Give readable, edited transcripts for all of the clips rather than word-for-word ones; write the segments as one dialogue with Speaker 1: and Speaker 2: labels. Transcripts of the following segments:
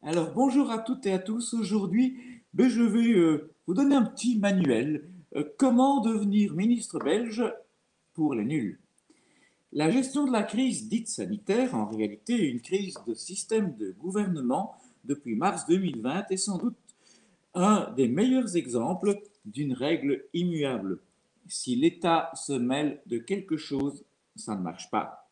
Speaker 1: Alors, bonjour à toutes et à tous. Aujourd'hui, je vais vous donner un petit manuel. Comment devenir ministre belge pour les nuls? La gestion de la crise dite sanitaire, en réalité une crise de système de gouvernement depuis mars 2020, est sans doute un des meilleurs exemples d'une règle immuable. Si l'État se mêle de quelque chose, ça ne marche pas.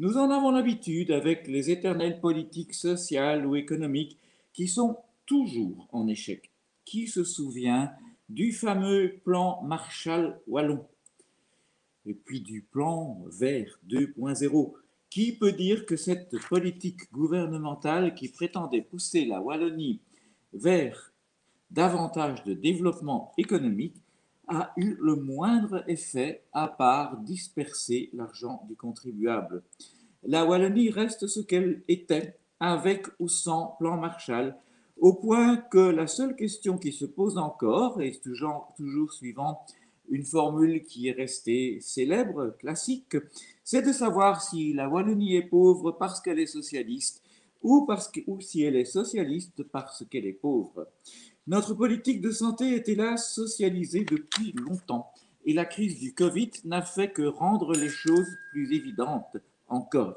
Speaker 1: Nous en avons l'habitude avec les éternelles politiques sociales ou économiques qui sont toujours en échec. Qui se souvient du fameux plan Marshall wallon et puis du plan vert 2.0? Qui peut dire que cette politique gouvernementale qui prétendait pousser la Wallonie vers davantage de développement économique a eu le moindre effet à part disperser l'argent du contribuable? La Wallonie reste ce qu'elle était, avec ou sans plan Marshall, au point que la seule question qui se pose encore, et toujours suivant une formule qui est restée célèbre, classique, c'est de savoir si la Wallonie est pauvre parce qu'elle est socialiste ou si elle est socialiste parce qu'elle est pauvre. Notre politique de santé est hélas socialisée depuis longtemps et la crise du Covid n'a fait que rendre les choses plus évidentes encore.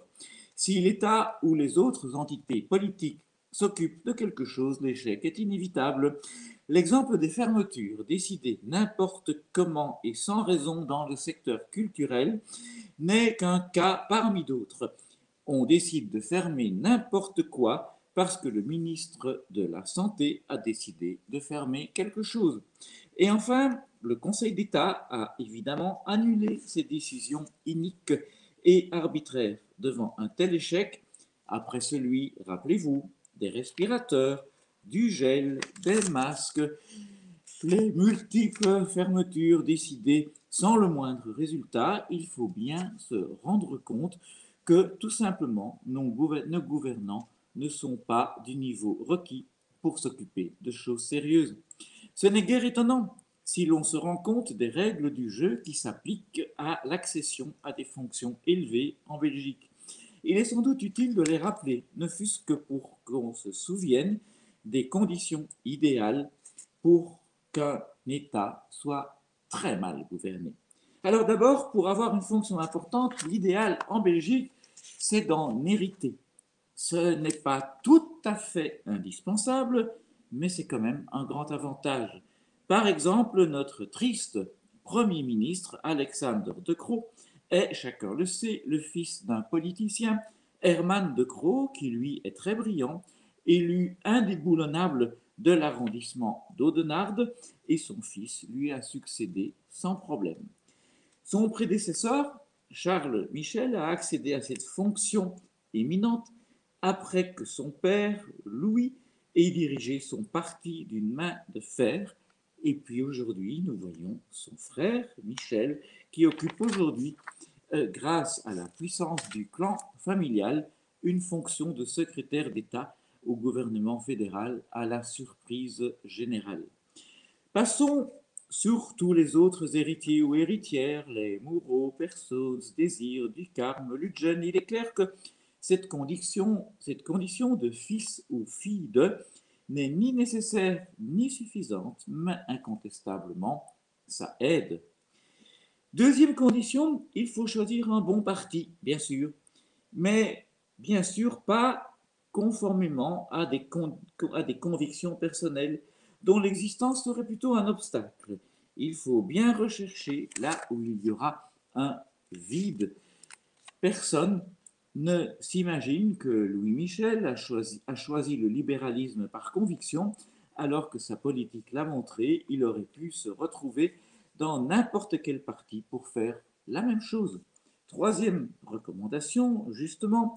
Speaker 1: Si l'État ou les autres entités politiques s'occupent de quelque chose, l'échec est inévitable. L'exemple des fermetures décidées n'importe comment et sans raison dans le secteur culturel n'est qu'un cas parmi d'autres. On décide de fermer n'importe quoi parce que le ministre de la Santé a décidé de fermer quelque chose. Et enfin, le Conseil d'État a évidemment annulé ces décisions iniques et arbitraires. Devant un tel échec, après celui, rappelez-vous, des respirateurs, du gel, des masques, les multiples fermetures décidées sans le moindre résultat, il faut bien se rendre compte que tout simplement nos gouvernants ne sont pas du niveau requis pour s'occuper de choses sérieuses. Ce n'est guère étonnant si l'on se rend compte des règles du jeu qui s'appliquent à l'accession à des fonctions élevées en Belgique. Il est sans doute utile de les rappeler, ne fût-ce que pour qu'on se souvienne des conditions idéales pour qu'un État soit très mal gouverné. Alors d'abord, pour avoir une fonction importante, l'idéal en Belgique, c'est d'en hériter. Ce n'est pas tout à fait indispensable, mais c'est quand même un grand avantage. Par exemple, notre triste Premier ministre, Alexander De Croo, est, chacun le sait, le fils d'un politicien, Herman De Croo, qui lui est très brillant, élu indéboulonnable de l'arrondissement d'Audenarde, et son fils lui a succédé sans problème. Son prédécesseur, Charles Michel, a accédé à cette fonction éminente après que son père, Louis, ait dirigé son parti d'une main de fer. Et puis aujourd'hui, nous voyons son frère, Michel, qui occupe aujourd'hui, grâce à la puissance du clan familial, une fonction de secrétaire d'État au gouvernement fédéral à la surprise générale. Passons sur tous les autres héritiers ou héritières, les Moreau, Persos, Désir, Ducarme, Ludgen. Il est clair que cette condition de fils ou fille de n'est ni nécessaire ni suffisante, mais incontestablement, ça aide. Deuxième condition, il faut choisir un bon parti, bien sûr, mais bien sûr pas conformément à des convictions personnelles dont l'existence serait plutôt un obstacle. Il faut bien rechercher là où il y aura un vide. Personne ne s'imagine que Louis Michel a choisi le libéralisme par conviction, alors que sa politique l'a montré, il aurait pu se retrouver dans n'importe quel parti pour faire la même chose. Troisième recommandation, justement,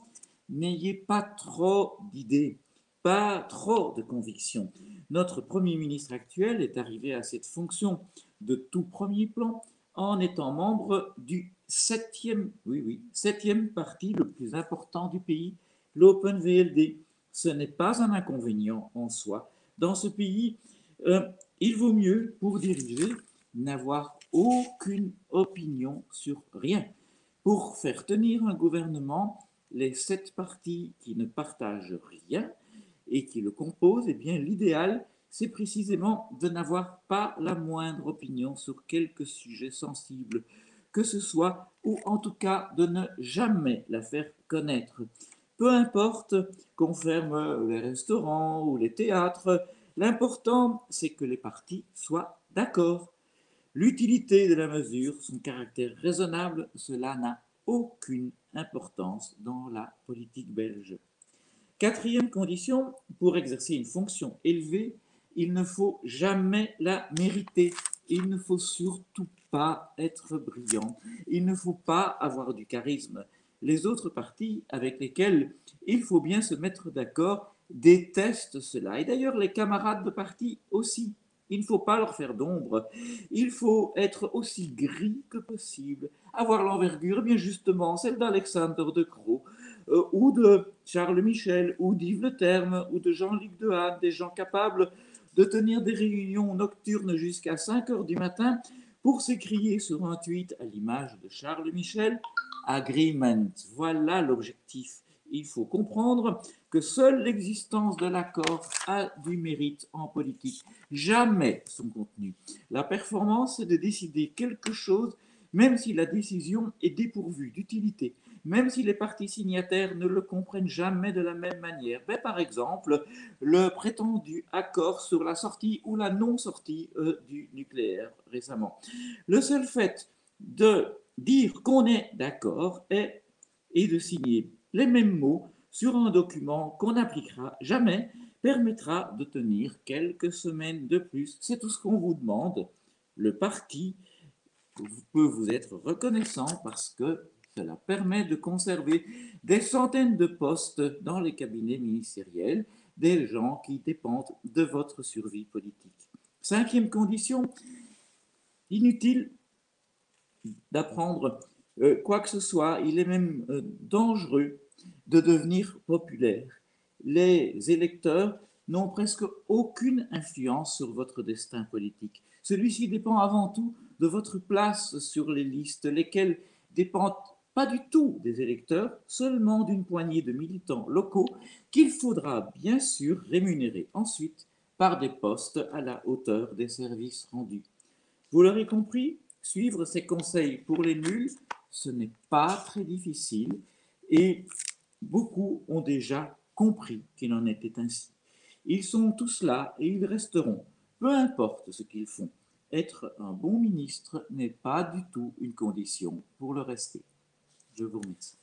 Speaker 1: n'ayez pas trop d'idées, pas trop de convictions. Notre Premier ministre actuel est arrivé à cette fonction de tout premier plan en étant membre du septième, oui, oui, septième parti le plus important du pays, l'Open VLD. Ce n'est pas un inconvénient en soi. Dans ce pays, il vaut mieux, pour diriger, n'avoir aucune opinion sur rien. Pour faire tenir un gouvernement, les sept partis qui ne partagent rien et qui le composent, eh bien l'idéal, c'est précisément de n'avoir pas la moindre opinion sur quelque sujet sensible que ce soit, ou en tout cas de ne jamais la faire connaître. Peu importe qu'on ferme les restaurants ou les théâtres, l'important c'est que les partis soient d'accord. L'utilité de la mesure, son caractère raisonnable, cela n'a aucune importance dans la politique belge. Quatrième condition, pour exercer une fonction élevée, il ne faut jamais la mériter. Il ne faut surtout pas être brillant. Il ne faut pas avoir du charisme. Les autres partis avec lesquels il faut bien se mettre d'accord détestent cela. Et d'ailleurs, les camarades de parti aussi. Il ne faut pas leur faire d'ombre. Il faut être aussi gris que possible. Avoir l'envergure, bien justement, celle d'Alexander de Croo, ou de Charles Michel, ou d'Yves Le Terme, ou de Jean-Luc Dehaene, des gens capables de tenir des réunions nocturnes jusqu'à 5 heures du matin pour s'écrier sur un tweet à l'image de Charles Michel, agreement. Voilà l'objectif. Il faut comprendre que seule l'existence de l'accord a du mérite en politique, jamais son contenu. La performance, c'est de décider quelque chose, même si la décision est dépourvue d'utilité, même si les partis signataires ne le comprennent jamais de la même manière. Mais par exemple, le prétendu accord sur la sortie ou la non-sortie du nucléaire récemment. Le seul fait de dire qu'on est d'accord et de signer les mêmes mots sur un document qu'on n'appliquera jamais permettra de tenir quelques semaines de plus. C'est tout ce qu'on vous demande. Le parti peut vous être reconnaissant parce que cela permet de conserver des centaines de postes dans les cabinets ministériels, des gens qui dépendent de votre survie politique. Cinquième condition, inutile d'apprendre quoi que ce soit, il est même dangereux de devenir populaire. Les électeurs n'ont presque aucune influence sur votre destin politique. Celui-ci dépend avant tout de votre place sur les listes, lesquelles dépendent pas du tout des électeurs, seulement d'une poignée de militants locaux qu'il faudra bien sûr rémunérer ensuite par des postes à la hauteur des services rendus. Vous l'aurez compris, suivre ces conseils pour les nuls, ce n'est pas très difficile et beaucoup ont déjà compris qu'il en était ainsi. Ils sont tous là et ils resteront, peu importe ce qu'ils font. Être un bon ministre n'est pas du tout une condition pour le rester. Je vous remercie.